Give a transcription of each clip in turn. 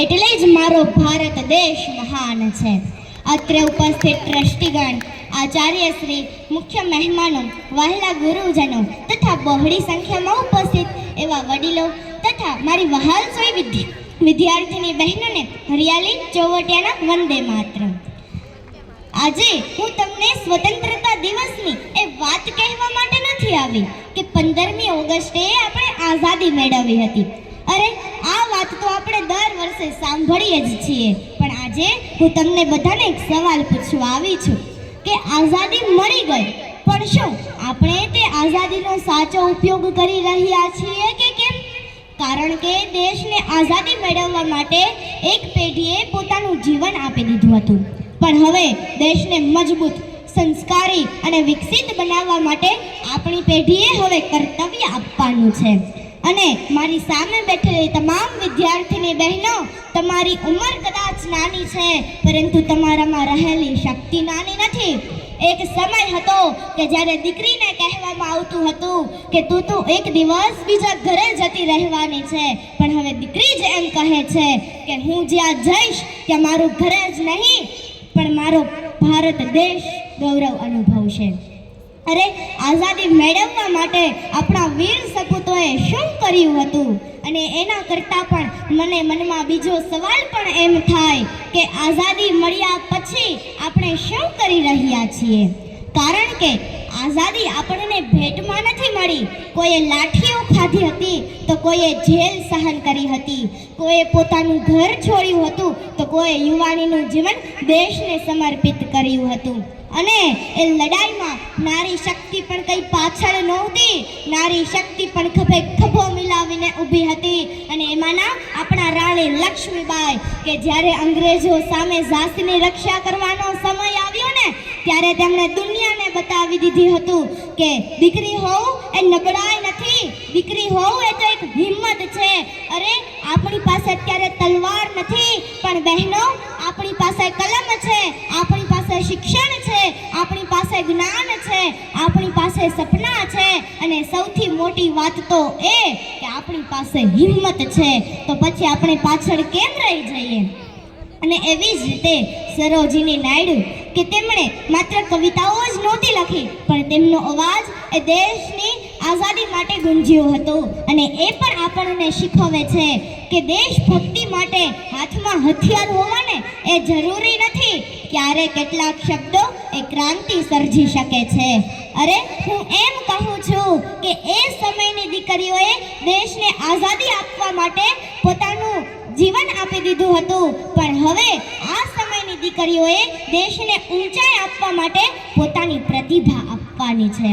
એટલે જ મારો ભારત દેશ મહાન છે. અત્રે ઉપસ્થિત ટ્રસ્ટીગણ, આચાર્યશ્રી, મુખ્ય મહેમાનો, વહાલા ગુરુજનો તથા બહોળી સંખ્યામાં ઉપસ્થિત એવા વડીલો તથા મારી વહાલસોઈ વિદ્યાર્થીની બહેનોને હરિયાળી ચોવટિયાના વંદે માતરમ. આજે હું તમને સ્વતંત્રતા દિવસની એ વાત કહેવા માટે નથી આવી કે 15મી ઓગસ્ટે આપણે આઝાદી મેળવી હતી. અરે આ વાત તો આપણે દર વર્ષે સાંભળીએ જ છીએ, પણ આજે હું તમને બધાને એક સવાલ પૂછવા આવી છું કે આઝાદી મળી ગઈ, પણ શું આપણે તે આઝાદીનો સાચો ઉપયોગ કરી રહ્યા છીએ કે કેમ? કારણ કે દેશને આઝાદી મેળવવા માટે એક પેઢીએ પોતાનું જીવન આપી દીધું હતું, પણ હવે દેશને મજબૂત, સંસ્કારી અને વિકસિત બનાવવા માટે આપણી પેઢીએ હવે કર્તવ્ય આપવાનું છે. અને મારી સામે બેઠેલી તમામ વિદ્યાર્થીની બહેનો, તમારી ઉંમર કદાચ નાની છે, પરંતુ તમારામાં રહેલી શક્તિ નાની નથી. એક સમય હતો કે જ્યારે દીકરીને કહેવામાં આવતું હતું કે તું એક દિવસ બીજા ઘરે જતી રહેવાની છે, પણ હવે દીકરી જ એમ કહે છે કે હું જ્યાં જઈશ ત્યાં મારું ઘર જ નહીં પણ મારો ભારત દેશ ગૌરવ અનુભવશે. અરે આઝાદી મેળવવા માટે આપણા વીર સપૂતોએ શું કર્યું હતું? અને એના કરતાં પણ મને મનમાં બીજો સવાલ પણ એમ થાય કે આઝાદી મળ્યા પછી આપણે શું કરી રહ્યા છીએ? કારણ કે આઝાદી આપણને ભેટમાં નથી મળી. કોઈએ લાઠીઓ ખાધી હતી તો કોઈએ જેલ સહન કરી હતી, કોઈએ પોતાનું ઘર છોડ્યું હતું તો કોઈએ યુવાનીનું જીવન દેશને સમર્પિત કર્યું હતું. અને એ લડાઈમાં નારી શક્તિ પણ કંઈ પાછળ નહોતી. નારી શક્તિ પણ ખભે ખભો મિલાવીને ઊભી હતી. અને એમાંના આપણા રાણી લક્ષ્મીબાઈ કે જ્યારે અંગ્રેજો સામે ઝાંસીની રક્ષા કરવાનો સમય આવ્યો ને, ત્યારે તેમણે દુનિયાને બતાવી દીધી હતું કે દીકરી હોવું એ નબળાઈ નથી, દીકરી હોવું એ તો એક હિંમત છે. અરે આપણી પાસે અત્યારે તલવાર નથી, પણ બહેનો આપણી પાસે કલમ છે, આપણી પાસે શિક્ષણ છે, આપણી પાસે જ્ઞાન છે, આપણી પાસે સપના છે, અને સૌથી મોટી વાત તો એ કે આપણી પાસે હિંમત છે. તો પછી આપણે પાછળ કેમ રહી જઈએ? અને એવી જ રીતે સરોજિની નાયડુ કે તેમણે માત્ર કવિતાઓ જ નહોતી લખી, પણ તેમનો અવાજ એ દેશની આઝાદી માટે ગુંજ્યો હતો. અને એ પણ આપણને શીખવે છે કે દેશભક્તિ માટે હાથમાં હથિયાર હોવાને એ જરૂરી નથી. ક્યારે કેટલાક શબ્દો એ ક્રાંતિ સર્જી શકે છે. અરે હું એમ કહું છું કે એ સમયની દીકરીઓએ દેશને આઝાદી આપવા માટે પોતાનું જીવન આપી દીધું હતું, પણ હવે આ સમયની દીકરીઓએ દેશને ઊંચાઈ આપવા માટે પોતાની પ્રતિભા આપવાની છે.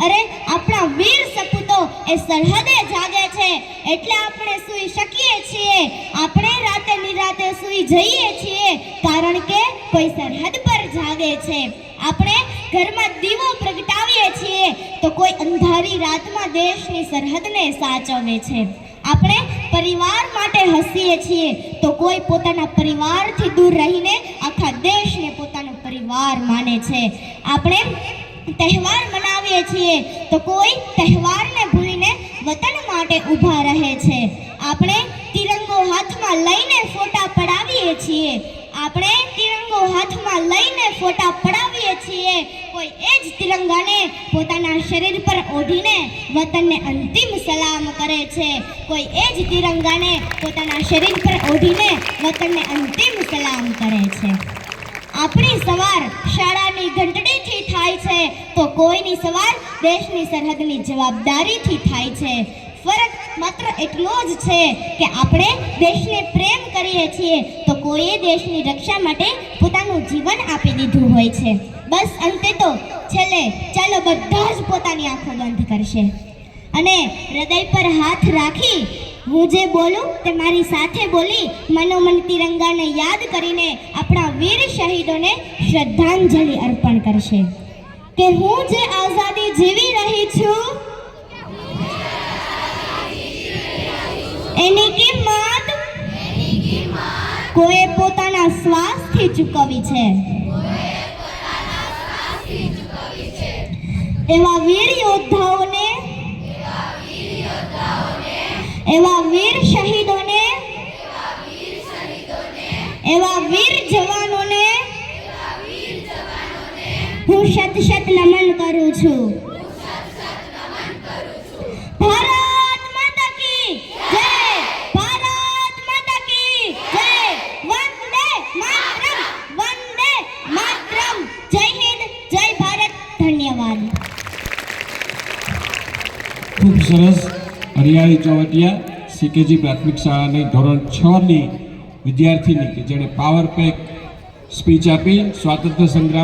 અરે આપણા વીર સપૂતો એ સરહદે જાગે છે એટલે આપણે સૂઈ શકીએ છીએ. આપણે રાતે નિરાતે સૂઈ જઈએ છીએ કારણ કે કોઈ સરહદ પર જાગે છે. આપણે ઘરમાં દીવો પ્રગટાવીએ છીએ તો કોઈ અંધારી રાતમાં દેશની સરહદને સાચવે છે. આપણે પરિવાર માટે હસીએ છીએ તો કોઈ પોતાના પરિવારથી દૂર રહીને આખા દેશને પોતાનો પરિવાર માને છે. આપણે તહેવાર મનાવીએ છીએ તો કોઈ તહેવારને ભૂલીને વતન માટે ઊભા રહે છે. આપણે તિરંગો હાથમાં લઈને ફોટા પડાવીએ છીએ. આપણે તિરંગો હાથમાં લઈને ફોટા પડાવીએ છીએ. કોઈ એ જ તિરંગાને પોતાના શરીર પર ઓઢીને વતનને અંતિમ સલામ કરે છે. કોઈ એ જ તિરંગાને પોતાના શરીર પર ઓઢીને વતનને અંતિમ સલામ કરે છે. આપણી સવાર શાળાની ઘંટડીથી થાય છે તો કોઈની સવાર દેશની સરહદની જવાબદારીથી થાય છે. ફરક માત્ર એટલો જ છે કે આપણે દેશને પ્રેમ કરીએ છીએ તો કોઈએ દેશની રક્ષા માટે પોતાનું જીવન આપી દીધું હોય છે. બસ અંતે તો છેલ્લે ચાલો બધા જ પોતાની આંખો બંધ કરશે અને હૃદય પર હાથ રાખી હું જે બોલું તે મારી સાથે બોલી મનોમન તિરંગાને યાદ કરીને આપણા વીર શહીદોને શ્રદ્ધાંજલિ અર્પણ કરશે કે હું જે આઝાદી જીવી રહી છું એની કિંમત કોઈ પોતાના શ્વાસથી ચૂકવી છે. એવા વીર યોદ્ધાઓને, એવા વીર શહીદોને એવા વીર જવાનોને હું શત શત નમન કરું છું. ભારત માતા કી જય, ભારત માતા કી જય, વંદે માતરમ, વંદે માતરમ. જય હિન્દ, જય ભારત. ધન્યવાદ. ખૂબ સરસ. હરિયાળી ચોવટિયા સીકેજી પ્રાથમિક શાળાની ધોરણ 6 ની વિદ્યાર્થીની કે જેણે પાવર પેક સ્પીચ આપી સ્વાતંત્ર્ય સંગ્રામ